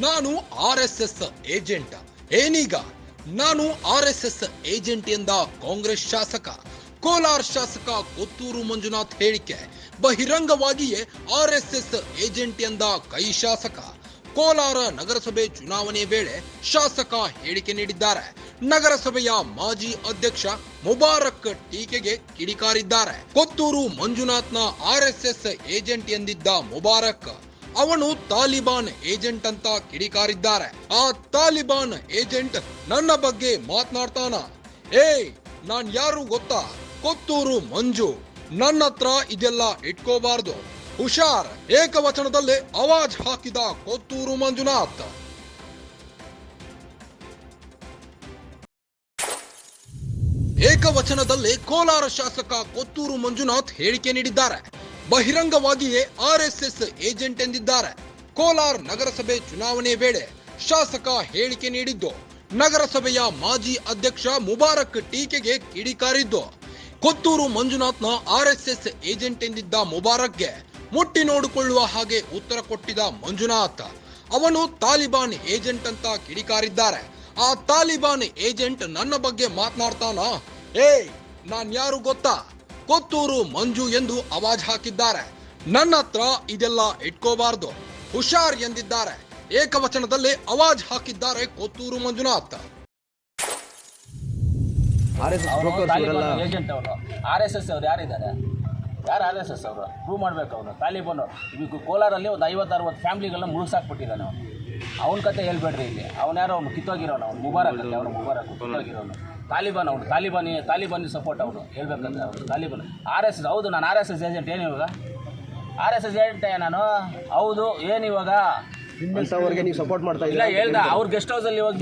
ನಾನು RSS agent. ಏನೀಗ ನಾನು RSS ಏಜೆಂಟ್ ಎಂದ ಕಾಂಗ್ರೆಸ್ ಶಾಸಕ. ಕೋಲಾರ ಶಾಸಕ ಕೊತ್ತೂರು ಮಂಜುನಾಥ್ ಹೇಳಿಕೆ. ಬಹಿರಂಗವಾಗಿಯೇ RSS ಏಜೆಂಟ್ ಎಂದ ಕೈ ಶಾಸಕ. ಕೋಲಾರ ನಗರಸಭೆ ಚುನಾವಣೆ ವೇಳೆ ಶಾಸಕ ಹೇಳಿಕೆ ನೀಡಿದ್ದಾರೆ. ನಗರಸಭೆಯ ಮಾಜಿ ಅಧ್ಯಕ್ಷ ಮುಬಾರಕ್ ಟೀಕೆಗೆ ಕಿಡಿಕಾರಿದ್ದಾರೆ. ಕೊತ್ತೂರು ಮಂಜುನಾಥ್ನ RSS ಏಜೆಂಟ್ ಎಂದಿದ್ದ ಮುಬಾರಕ್ ಅವನು ತಾಲಿಬಾನ್ ಏಜೆಂಟ್ ಅಂತ ಕಿಡಿಕಾರಿದ್ದಾರೆ. ಆ ತಾಲಿಬಾನ್ ಏಜೆಂಟ್ ನನ್ನ ಬಗ್ಗೆ ಮಾತನಾಡ್ತಾನ. ನಾನ್ ಯಾರು ಗೊತ್ತಾ? ಕೊತ್ತೂರು ಮಂಜು. ನನ್ನ ಹತ್ರ ಇದೆಲ್ಲ ಇಟ್ಕೋಬಾರ್ದು, ಹುಷಾರ್. ಏಕವಚನದಲ್ಲೇ ಆವಾಜ್ ಹಾಕಿದ ಕೊತ್ತೂರು ಮಂಜುನಾಥ್. ಏಕವಚನದಲ್ಲೇ ಕೋಲಾರ ಶಾಸಕ ಕೊತ್ತೂರು ಮಂಜುನಾಥ್ ಹೇಳಿಕೆ ನೀಡಿದ್ದಾರೆ. ಬಹಿರಂಗವಾಗಿಯೇ RSS ಏಜೆಂಟ್ ಎಂದಿದ್ದಾರೆ. ಕೋಲಾರ ನಗರಸಭೆ ಚುನಾವಣೆ ವೇಳೆ ಶಾಸಕ ಹೇಳಿಕೆ ನೀಡಿದ್ದು, ನಗರಸಭೆಯ ಮಾಜಿ ಅಧ್ಯಕ್ಷ ಮುಬಾರಕ್ ಟೀಕೆಗೆ ಕಿಡಿಕಾರಿದ್ದು. ಕೊತ್ತೂರು ಮಂಜುನಾಥ್ನ RSS ಏಜೆಂಟ್ ಎಂದಿದ್ದ ಮುಬಾರಕ್ಗೆ ಮುಟ್ಟಿ ನೋಡಿಕೊಳ್ಳುವ ಹಾಗೆ ಉತ್ತರ ಕೊಟ್ಟಿದ್ದ ಮಂಜುನಾಥ್ ಅವನು ತಾಲಿಬಾನ್ ಏಜೆಂಟ್ ಅಂತ ಕಿಡಿಕಾರಿದ್ದಾರೆ. ಆ ತಾಲಿಬಾನ್ ಏಜೆಂಟ್ ನನ್ನ ಬಗ್ಗೆ ಮಾತನಾಡ್ತಾನ. ನಾನ್ ಯಾರು ಗೊತ್ತಾ? ಕೊತ್ತೂರು ಮಂಜು ಎಂದು ಆವಾಜ್ ಹಾಕಿದ್ದಾರೆ. ನನ್ನ ಹತ್ರ ಇದೆಲ್ಲ ಇಟ್ಕೋಬಾರ್ದು, ಹುಷಾರ್ ಎಂದಿದ್ದಾರೆ. ಏಕವಚನದಲ್ಲೇ ಆವಾಜ್ ಹಾಕಿದ್ದಾರೆ ಕೊತ್ತೂರು ಮಂಜುನಾಥ್. ಏಜೆಂಟ್ ಅವರು RSS ಅವ್ರು ಯಾರಿದ್ದಾರೆ? ಯಾರು RSS ಅವರು? ಪ್ರೂವ್ ಮಾಡ್ಬೇಕು. ಅವನು ತಾಲಿಬಾನ್. ಈಗ ಕೋಲಾರಲ್ಲಿ ಒಂದು 50-60 ಫ್ಯಾಮಿಲಿಗಳನ್ನ ಮುಳುಗ್ಸಾಕ್ಬಿಟ್ಟಿದ್ದಾನೆ ಅವನು. ಅವನ ಕತೆ ಹೇಳ್ಬೇಡ್ರಿ ಇಲ್ಲಿ. ಅವನು ಯಾರೋ ಅವ್ನು ಕಿತ್ತೋಗಿರೋನು, ಅವ್ನು ಮುಬಾರಕ್ ಅಂತ. ಅವನು ಮುಬಾರಕ್ ಕಿತ್ತೋಗಿರೋನು. ತಾಲಿಬಾನ್. ಅವನು ತಾಲಿಬಾನಿ ಸಪೋರ್ಟ್. ಅವನು ಹೇಳ್ಬೇಕಂದ್ರೆ ಅವನು ತಾಲಿಬಾನ್. RSS ಹೌದು. ನಾನು RSS ಏಜೆಂಟ್. ಏನು ಇವಾಗ RSS ಏಜೆಂಟೇ ನಾನು? ಹೌದು. ಏನು ಇವಾಗ ನೀವು ಸಪೋರ್ಟ್ ಮಾಡ್ತಾ ಇಲ್ಲ ಹೇಳ್ದ. ಅವ್ರ ಗೆಸ್ಟ್ ಹೌಸಲ್ಲಿ ಇವಾಗ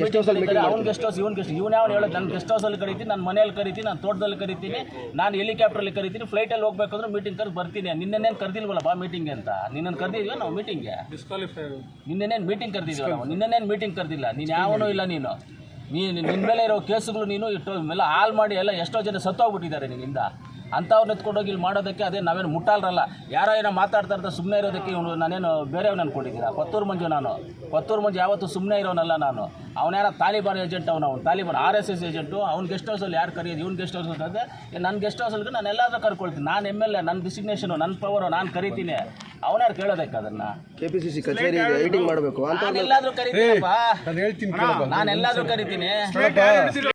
ಅವ್ನ ಗೆಸ್ಟ್ ಹೌಸ್, ಇವನು ಯಾವ ಹೇಳೋದು? ನನ್ನ ಗೆಸ್ಟ್ ಹೌಸಲ್ಲಿ ಕರಿತೀನಿ, ನನ್ನ ಮನೆಯಲ್ಲಿ ಕರಿತೀನಿ, ನಾನು ತೋಟದಲ್ಲಿ ಕರಿತೀನಿ, ನಾನು ಹೆಲಿಕಾಪ್ಟ್ರಲ್ಲಿ ಕರಿತೀನಿ, ಫ್ಲೈಟಲ್ಲಿ ಹೋಗ್ಬೇಕಂದ್ರೆ ಮೀಟಿಂಗ್ ಕರೆದು ಬರ್ತೀನಿ. ನಿನ್ನೇನು ಕರೆದಿಲ್ವಲ್ಲ ಬಾ ಮೀಟಿಂಗ್ಗೆ ಅಂತ? ನಿನ್ನನ್ನು ಕರೆದಿದ್ವಿ ನಾವು ಮೀಟಿಂಗ್ಗೆ? ನಿನ್ನೇನು ಮೀಟಿಂಗ್ ಕರೆದಿದ್ವಿ ನಾವು? ನಿನ್ನೇನು ಮೀಟಿಂಗ್ ಕರೆದಿಲ್ಲ. ನೀನು ಯಾವನೂ ಇಲ್ಲ. ನಿನ್ನ ಮೇಲೆ ಇರೋ ಕೇಸುಗಳು ನೀನು ಎಲ್ಲ ಹಾಳು ಮಾಡಿ ಎಲ್ಲ ಎಷ್ಟೋ ಜನ ಸತ್ತೋಗ್ಬಿಟ್ಟಿದ್ದಾರೆ ನಿನ್ನಿಂದ. ಅಂಥವ್ರನ್ನ ಎತ್ಕೊಂಡೋಗಿ ಇಲ್ಲಿ ಮಾಡೋದಕ್ಕೆ ಅದೇ ನಾವೇನು ಮುಟ್ಟಾಲ್ರಲ್ಲ. ಯಾರೋ ಏನೋ ಮಾತಾಡ್ತಾ ಇರ್ತಾರೆ ಸುಮ್ಮನೆ ಇರೋದಕ್ಕೆ ಇವನು ನಾನೇನು ಬೇರೆಯವ್ನು ಅನ್ಕೊಂಡಿದ್ದೀರಾ? ಕೊತ್ತೂರು ಮಂಜು. ಕೊತ್ತೂರು ಮಂಜು ಯಾವತ್ತೂ ಸುಮ್ಮನೆ ಇರೋನಲ್ಲ ನಾನು. ಅವನೇನೋ ತಾಲಿಬಾನ್ ಏಜೆಂಟ್. ಅವನು ತಾಲಿಬಾನ್ RSS ಏಜೆಂಟು. ಅವ್ನ ಗೆಸ್ಟ್ ಹೌಸಲ್ಲಿ ಯಾರು ಕರೆಯೋದು? ಇವ್ನ ಗೆಸ್ಟ್ ಹೌಸ್ ಅಂತಂದರೆ ನನ್ನ ಗೆಸ್ಟ್ ಹೌಸಲ್ಲಿ ನಾನು ಎಲ್ಲಾದರೂ ಕರ್ಕೊಳ್ತೀನಿ. ನಾನು MLA, ನನ್ನ ಡಿಸಿಗ್ನೇಷನು, ನನ್ನ ಪವರು, ನಾನು ಕರಿತೀನಿ. ಅವನ್ಯಾರು ಕೇಳೋದಕ್ಕೆ ಅದನ್ನು? KPCC ಕಚೇರಿ ಎಡಿಟಿಂಗ್ ಮಾಡಬೇಕು ಅಂತ ನಾನು ಎಲ್ಲಾದರೂ ಕರಿತೀನಪ್ಪ. ನಾನು ಎಲ್ಲಾದರೂ ಕರಿತೀನಿ.